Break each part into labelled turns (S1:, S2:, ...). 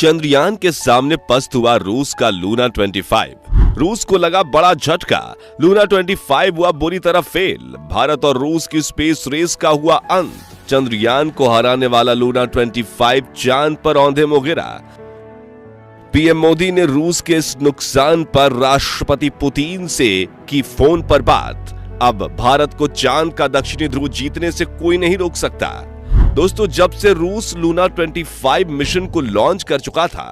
S1: चंद्रयान के सामने पस्त हुआ रूस का लूना 25। रूस को लगा बड़ा झटका। लूना 25 हुआ बुरी तरह फेल। भारत और रूस की स्पेस रेस का हुआ अंत। चंद्रयान को हराने वाला लूना 25 चांद पर औंधे मुंह गिरा। पीएम मोदी ने रूस के इस नुकसान पर राष्ट्रपति पुतिन से की फोन पर बात। अब भारत को चांद का दक्षिणी ध्रुव जीतने से कोई नहीं रोक सकता। दोस्तों, जब से रूस लूना 25 मिशन को लॉन्च कर चुका था,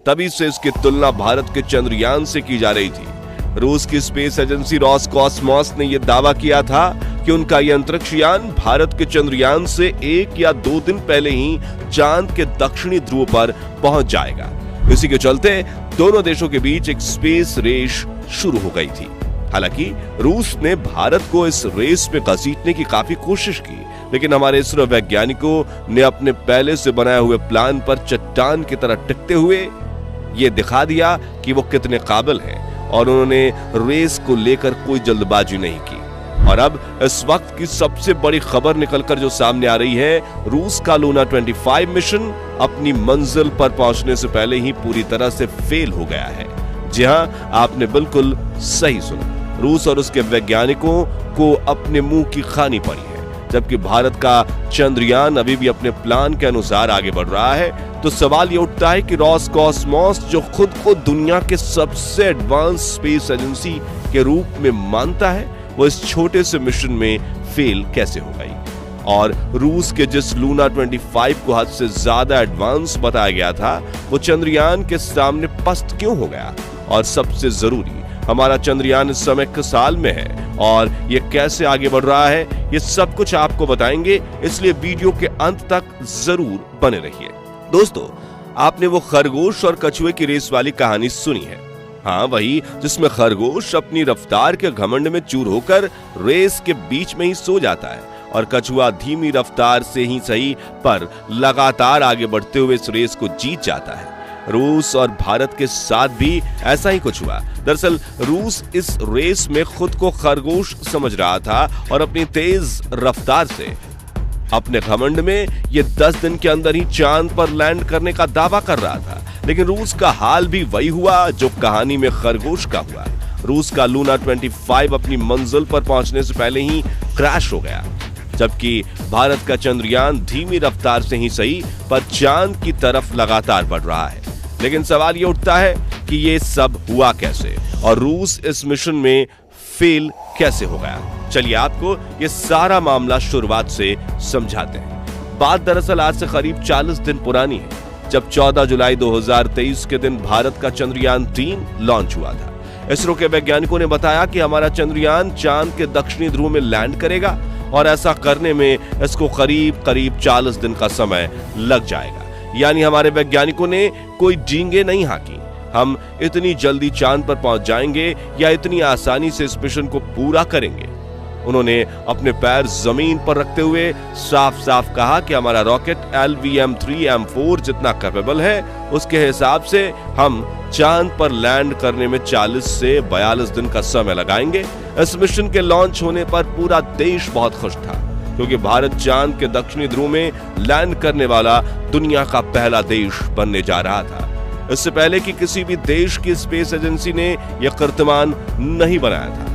S1: तभी से इसकी तुलना भारत के चंद्रयान से की जा रही थी। रूस की स्पेस एजेंसी रोसकॉस्मोस ने यह दावा किया था कि उनका यह अंतरिक्ष यान भारत के चंद्रयान से 1 या 2 दिन पहले ही चांद के दक्षिणी ध्रुव पर पहुंच जाएगा। इसी के चलते दोनों देशों के बीच एक स्पेस रेस शुरू हो गई थी। हालांकि रूस ने भारत को इस रेस में घसीटने की काफी कोशिश की, लेकिन हमारे इसरो वैज्ञानिकों ने अपने पहले से बनाए हुए प्लान पर चट्टान की तरह टिकते हुए ये दिखा दिया कि वो कितने काबिल हैं, और उन्होंने रेस को लेकर कोई जल्दबाजी नहीं की। और अब इस वक्त की सबसे बड़ी खबर निकलकर जो सामने आ रही है, रूस का लूना 25 मिशन अपनी मंजिल पर पहुंचने से पहले ही पूरी तरह से फेल हो गया है। जी हां, आपने बिल्कुल सही सुना। रूस और उसके वैज्ञानिकों को अपने मुंह की खानी पड़ी है। जबकि भारत का चंद्रयान अभी भी अपने प्लान के अनुसार आगे बढ़ रहा है, तो सवाल ये उठता है कि रोसकॉस्मोस, जो खुद को दुनिया के सबसे एडवांस स्पेस एजेंसी के रूप में मानता है, वो इस छोटे से मिशन में फेल कैसे हो गई। और रूस के जिस लूना 25 को हद से ज्यादा एडवांस बताया गया था, वो चंद्रयान के सामने पस्त क्यों हो गया। और सबसे जरूरी, हमारा चंद्रयान इस समय किस साल में है और ये कैसे आगे बढ़ रहा है, ये सब कुछ आपको बताएंगे, इसलिए वीडियो के अंत तक जरूर बने रहिए। दोस्तों, आपने वो खरगोश और कछुए की रेस वाली कहानी सुनी है। हाँ, वही जिसमें खरगोश अपनी रफ्तार के घमंड में चूर होकर रेस के बीच में ही सो जाता है और कछुआ धीमी रफ्तार से ही सही पर लगातार आगे बढ़ते हुए इस रेस को जीत जाता है। रूस और भारत के साथ भी ऐसा ही कुछ हुआ। दरअसल रूस इस रेस में खुद को खरगोश समझ रहा था और अपनी तेज रफ्तार से अपने घमंड में ये 10 दिन के अंदर ही चांद पर लैंड करने का दावा कर रहा था। लेकिन रूस का हाल भी वही हुआ जो कहानी में खरगोश का हुआ। रूस का लूना 25 अपनी मंजिल पर पहुंचने से पहले ही क्रैश हो गया, जबकि भारत का चंद्रयान धीमी रफ्तार से ही सही पर चांद की तरफ लगातार बढ़ रहा है। लेकिन सवाल ये उठता है कि ये सब हुआ कैसे और रूस इस मिशन में फेल कैसे हो गया। चलिए आपको ये सारा मामला शुरुआत से समझाते हैं। बात दरअसल आज से करीब 40 दिन पुरानी है, जब 14 जुलाई 2023 के दिन भारत का चंद्रयान 3 लॉन्च हुआ था। इसरो के वैज्ञानिकों ने बताया कि हमारा चंद्रयान चांद के दक्षिणी ध्रुव में लैंड करेगा और ऐसा करने में इसको करीब 40 दिन का समय लग जाएगा। यानी हमारे वैज्ञानिकों ने कोई डींगे नहीं हाकी। हम इतनी जल्दी चांद पर पहुंच जाएंगे या इतनी आसानी से इस मिशन को पूरा करेंगे। उन्होंने अपने पैर जमीन पर रखते हुए साफ साफ कहा कि हमारा रॉकेट LVM-3M4 जितना कैपेबल है, उसके हिसाब से हम चांद पर लैंड करने में 40 से 42 दिन का समय लगाएंगे। इस मिशन के लॉन्च होने पर पूरा देश बहुत खुश था, क्योंकि भारत चांद के दक्षिणी ध्रुव में लैंड करने वाला दुनिया का पहला देश बनने जा रहा था। इससे पहले कि किसी भी देश की स्पेस एजेंसी ने यह कीर्तिमान नहीं बनाया था।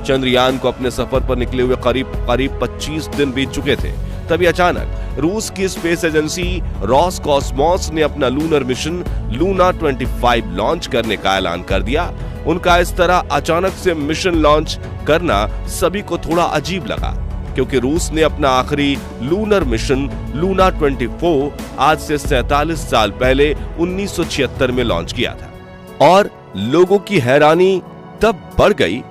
S1: चंद्रयान को अपने सफर पर निकले हुए करीब 25 दिन बीत चुके थे, तभी अचानक रूस की स्पेस एजेंसी रोसकॉस्मोस ने अपना लूनर मिशन लूना 25 लॉन्च करने का ऐलान कर दिया। उनका इस तरह अचानक से मिशन लॉन्च करना सभी को थोड़ा अजीब लगा, क्योंकि रूस ने अपना आखिरी लूनर मिशन लूना 24 आज से 47 साल पहले 1976 में लॉन्च किया था। और लोगों की हैरानी तब बढ़ गई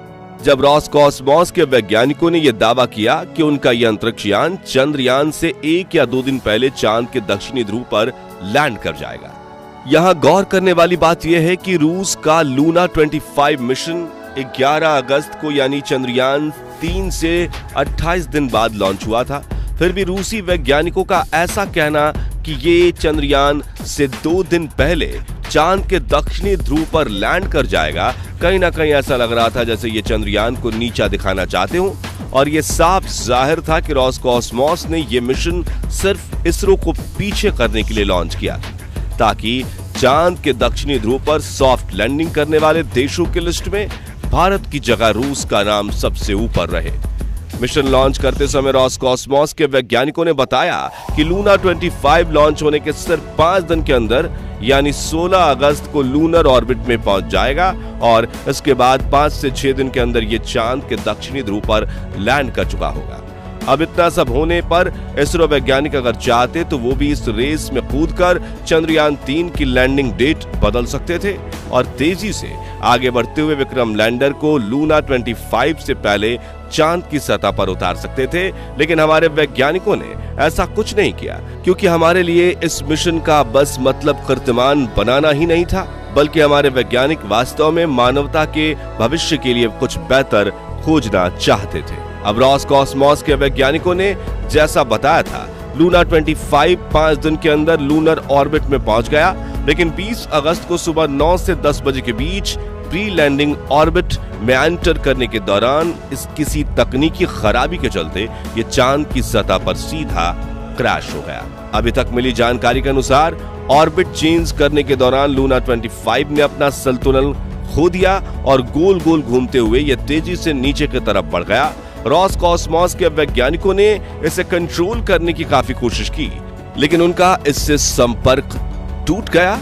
S1: जब रोसकॉस्मोस के वैज्ञानिकों ने यह दावा किया कि उनका यह अंतरिक्ष यान चंद्रयान से 1 या 2 दिन पहले चांद के दक्षिणी ध्रुव पर लैंड कर जाएगा। यहां गौर करने वाली बात यह है कि रूस का लूना 25 मिशन 11 अगस्त को यानी चंद्रयान 3 से 28 दिन बाद लॉन्च हुआ था। फिर भी रूसी वैज्ञानिकों का ऐसा कहना कि ये चंद्रयान से 2 दिन पहले चांद के दक्षिणी ध्रुव पर लैंड कर जाएगा, कहीं ना कहीं ऐसा लग रहा था जैसे ये चंद्रयान को नीचा दिखाना चाहते हो। और ये साफ जाहिर था कि रोसकॉस्मोस ने ये मिशन सिर्फ इसरो को पीछे करने के लिए लॉन्च किया, ताकि चांद के दक्षिणी ध्रुव पर सॉफ्ट लैंडिंग करने वाले देशों की लिस्ट में भारत की जगह रूस का नाम सबसे ऊपर रहे। मिशन लॉन्च करते समय रोसकॉसमॉस के वैज्ञानिकों ने बताया कि लूना 25 लॉन्च होने के सिर्फ 5 दिन के अंदर यानी 16 अगस्त को लूनर ऑर्बिट में पहुंच जाएगा और इसके बाद 5 से 6 दिन के अंदर ये चांद के दक्षिणी ध्रुव पर लैंड कर चुका होगा। अब इतना सब होने पर इसरो वैज्ञानिक अगर चाहते तो वो भी इस रेस में कूदकर चंद्रयान 3 की लैंडिंग डेट बदल सकते थे और तेजी से आगे बढ़ते हुए विक्रम लैंडर को लूना 25 से पहले चांद की सतह पर उतार सकते थे, लेकिन हमारे वैज्ञानिकों ने ऐसा कुछ नहीं किया क्योंकि हमारे लिए इस मिशन का बस मतलब कीर्तिमान बनाना ही नहीं था, बल्कि हमारे वैज्ञानिक वास्तव में मानवता के भविष्य के लिए कुछ बेहतर खोजना चाहते थे। अब रोसकॉसमॉस के वैज्ञानिकों ने जैसा बताया था, लूना 25 5 दिन के अंदर लूनर ऑर्बिट में पहुंच गया, लेकिन 20 अगस्त को सुबह 9 से 10 बजे के बीच प्री लैंडिंग ऑर्बिट में एंटर करने के दौरान इस किसी तकनीकी खराबी के चलते ये चांद की सतह पर सीधा क्रैश हो गया। अभी तक मिली जानकारी के अनुसार ऑर्बिट चेंज करने के दौरान लूना 25 ने अपना संतुलन खो दिया और गोल गोल घूमते हुए यह तेजी से नीचे की तरफ बढ़ गया। रोसकॉसमॉस के वैज्ञानिकों ने इसे कंट्रोल करने की काफी कोशिश की, लेकिन उनका इससे संपर्क टूट गया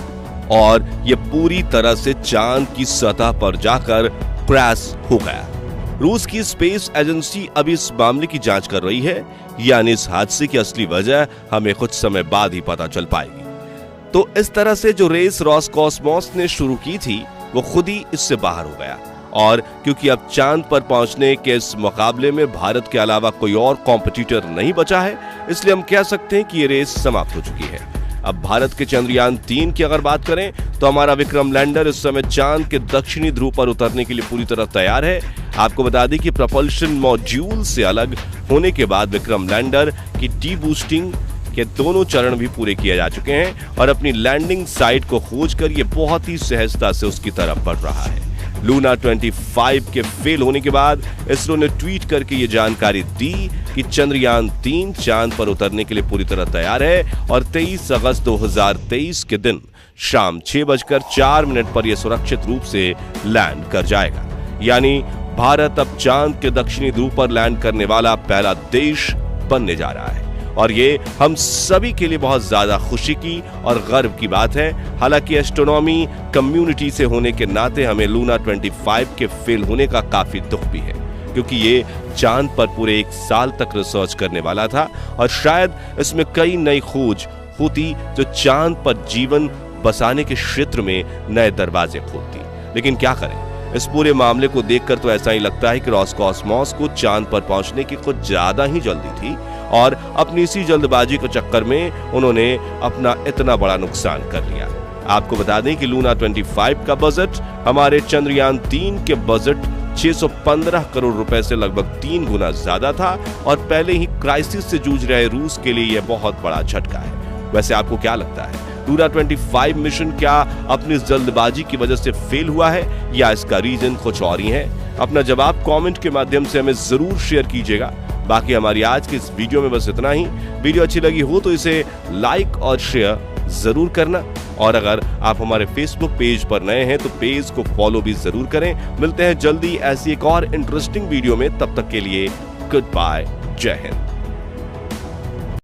S1: और यह पूरी तरह से चांद की सतह पर जाकर क्रैश हो गया। रूस की स्पेस एजेंसी अभी इस मामले की जांच कर रही है, यानी इस हादसे की असली वजह हमें कुछ समय बाद ही पता चल पाएगी। तो इस तरह से जो रेस रोसकॉसमॉस ने शुरू की थी वो खुद ही इससे बाहर हो गया, और क्योंकि अब चांद पर पहुंचने के इस मुकाबले में भारत के अलावा कोई और कॉम्पिटिटर नहीं बचा है, इसलिए हम कह सकते हैं कि ये रेस समाप्त हो चुकी है। अब भारत के चंद्रयान 3 की अगर बात करें तो हमारा विक्रम लैंडर इस समय चांद के दक्षिणी ध्रुव पर उतरने के लिए पूरी तरह तैयार है। आपको बता दें कि प्रपल्शन मॉड्यूल से अलग होने के बाद विक्रम लैंडर की डी-बूस्टिंग के दोनों चरण भी पूरे किए जा चुके हैं और अपनी लैंडिंग साइट को खोजकर ये बहुत ही सहजता से उसकी तरफ बढ़ रहा है। लूना 25 के फेल होने के बाद इसरो ने ट्वीट करके ये जानकारी दी कि चंद्रयान 3 चांद पर उतरने के लिए पूरी तरह तैयार है और 23 अगस्त 2023 के दिन शाम 6:04 पर यह सुरक्षित रूप से लैंड कर जाएगा। यानी भारत अब चांद के दक्षिणी ध्रुव पर लैंड करने वाला पहला देश बनने जा रहा है और ये हम सभी के लिए बहुत ज्यादा खुशी की और गर्व की बात है। हालांकि एस्ट्रोनॉमी कम्युनिटी से होने के नाते हमें लूना 25 के फेल होने का काफी दुख भी है, क्योंकि ये चांद पर पूरे 1 साल तक रिसर्च करने वाला था और शायद इसमें कई नई खोज होती जो चांद पर जीवन बसाने के क्षेत्र में नए दरवाजे खोलती। लेकिन क्या करें, इस पूरे मामले को देखकर तो ऐसा ही लगता है कि रोसकॉसमॉस को चांद पर पहुंचने की कुछ ज्यादा ही जल्दी थी और अपनी इसी जल्दबाजी के चक्कर में उन्होंने अपना इतना बड़ा नुकसान कर लिया। आपको बता दें कि लूना 25 का बजट हमारे चंद्रयान 3 के बजट 615 करोड़ रुपए से लगभग 3 गुना ज्यादा था और पहले ही क्राइसिस से जूझ रहे रूस के लिए यह बहुत बड़ा झटका है। वैसे आपको क्या लगता है, लूना 25 मिशन क्या अपनी जल्दबाजी की वजह से फेल हुआ है या इसका रीजन कुछ और ही है? अपना जवाब कमेंट के माध्यम से हमें जरूर शेयर कीजिएगा। बाकी हमारी आज की इस वीडियो में बस इतना ही। वीडियो अच्छी लगी हो तो इसे लाइक और शेयर जरूर करना, और अगर आप हमारे फेसबुक पेज पर नए हैं तो पेज को फॉलो भी जरूर करें। मिलते हैं जल्दी ऐसी एक और इंटरेस्टिंग वीडियो में, तब तक के लिए गुड बाय, जय हिंद।